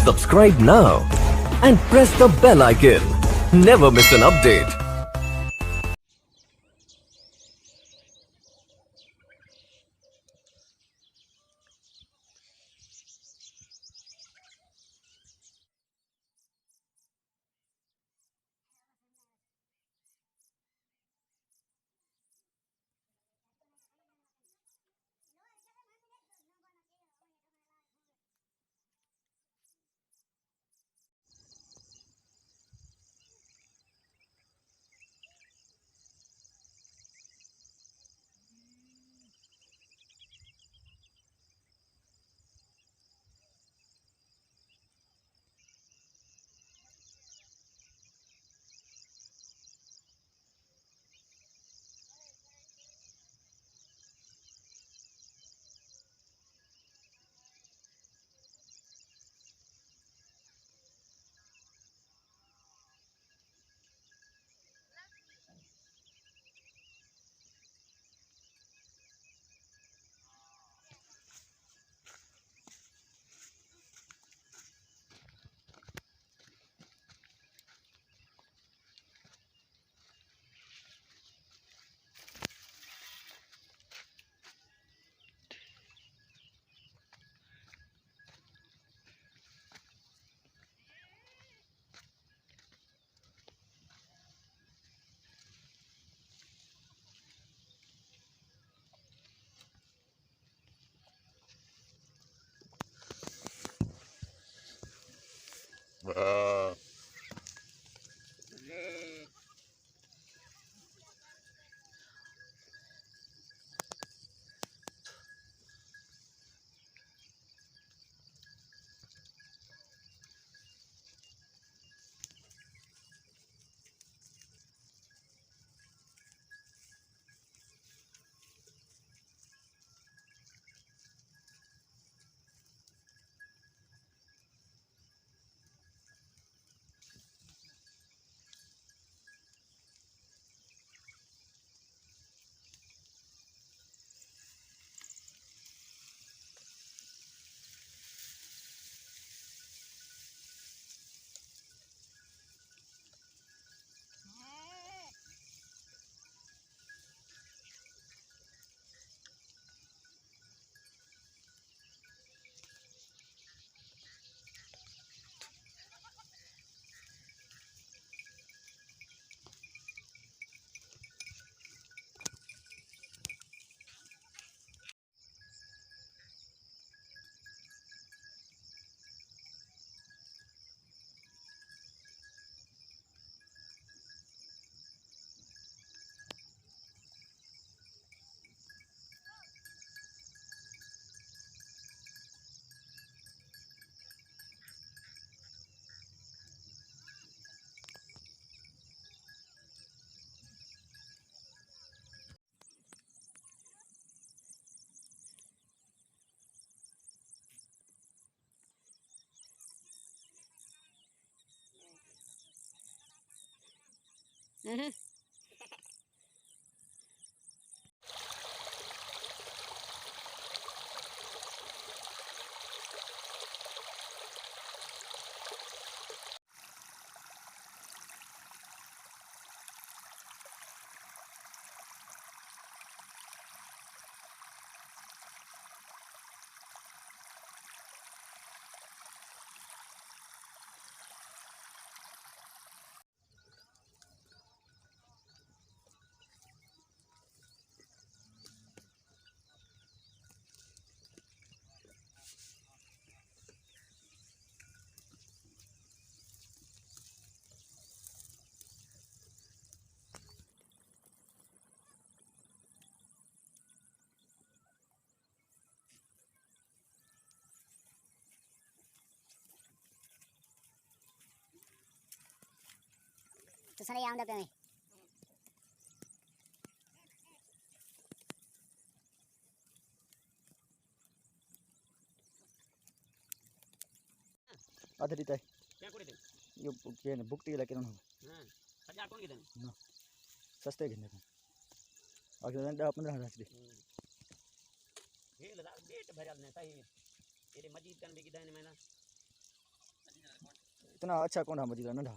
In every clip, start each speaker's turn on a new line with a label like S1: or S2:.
S1: Subscribe now and press the bell icon. Never miss an update.
S2: तो सने आउंदा पे में
S3: आधा रीता
S4: क्या करे दे
S3: यो के ने बुक टीला केन
S4: हां 1000 कोण घेते
S3: न सस्ते घेने अगले 10-15 हजार
S4: हे लगा डेट भरल नाही काही तेरे मजीद कन बेगी दाने मैना
S3: इतना अच्छा कौन है मजीरा नंढा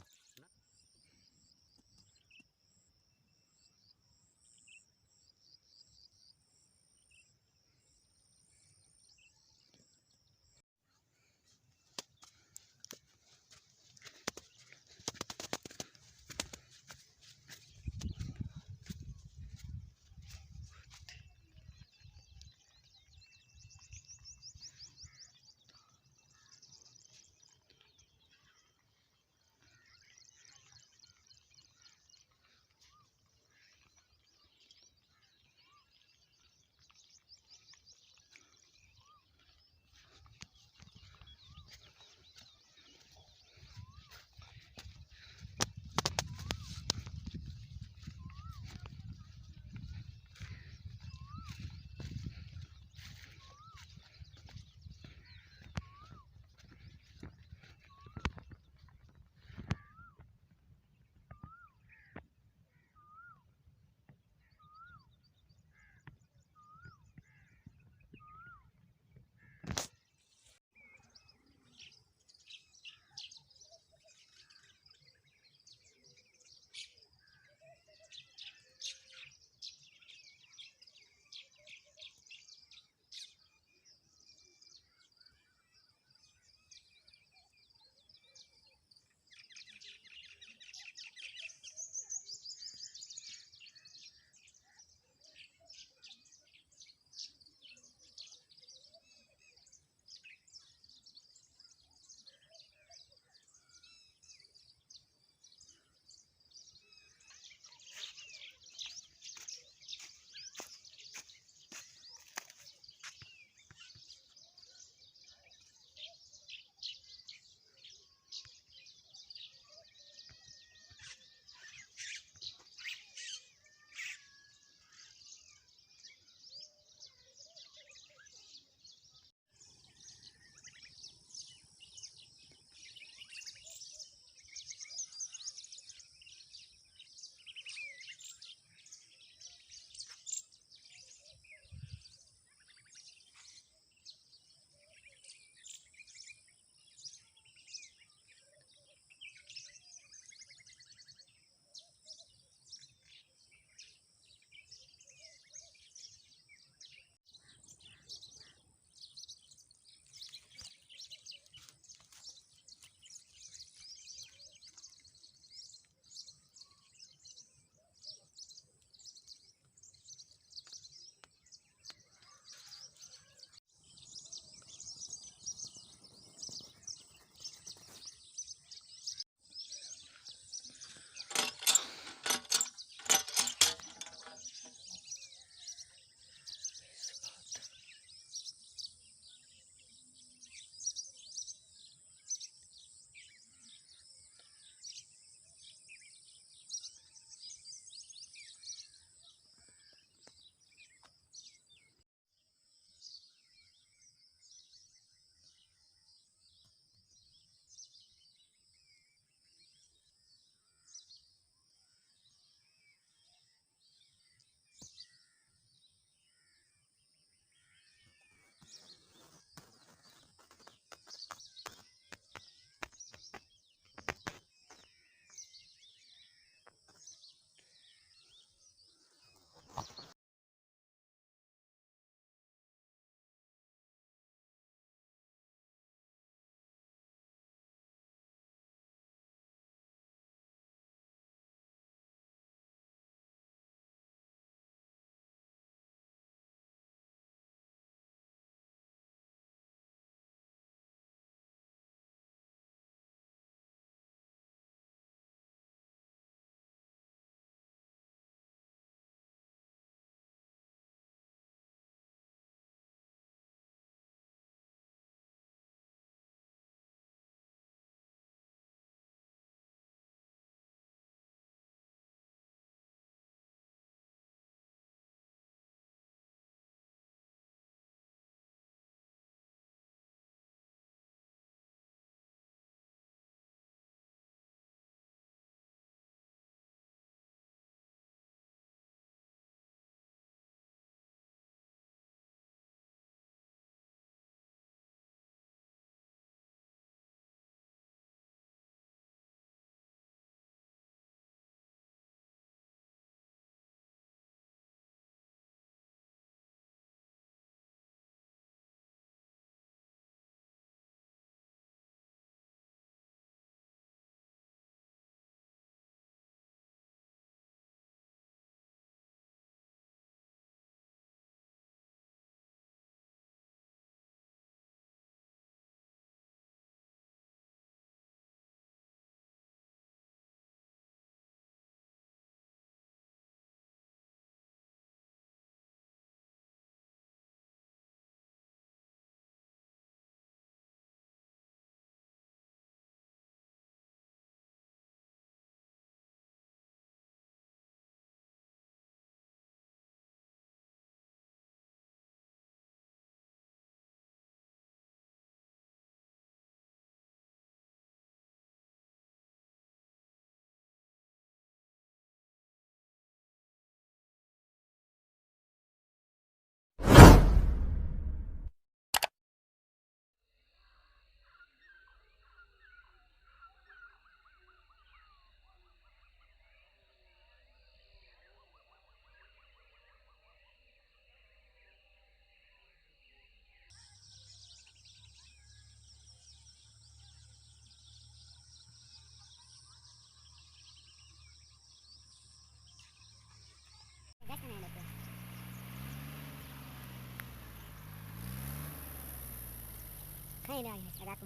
S2: नहीं नहीं रात को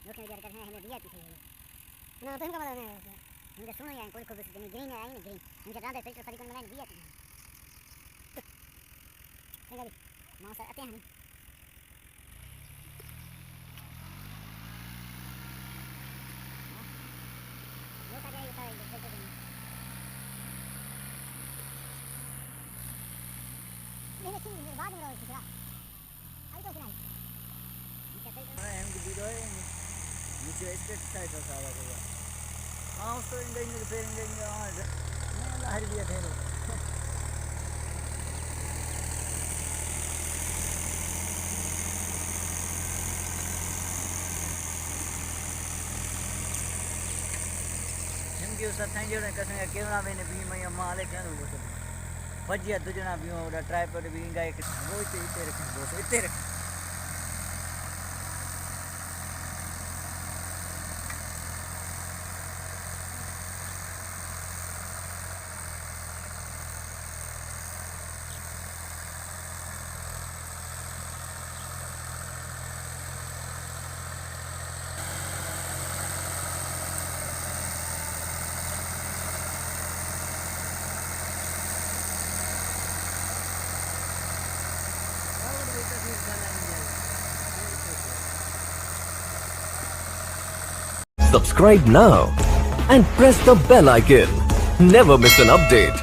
S2: लोग क्या करते हैं हमें दिया पीछे ना तो इनका मतलब नहीं मुझे सुनो यार कोई खबर नहीं ग्रीन है ना ग्रीन मुझे रात फिल्टर फरी को मैंने दिया ठीक है मां सर आते हैं वो का जाएगा फिल्टर मैंने ठीक बाद में रहा था आई तो नहीं
S3: हम की वीडियो है नीचे स्टेट साइड का सारा होगा हां उसको इंडियन के पेरेंट देंगे हां हर दिया थे जिनके उस थाई जण कसं कैमरा मैन भी मैं माले क्या हो सब भजिया दुजना भी और ट्राइपॉड भी गाय के वो इते रखें वो इते रखें
S1: Subscribe now and press the bell icon. Never miss an update.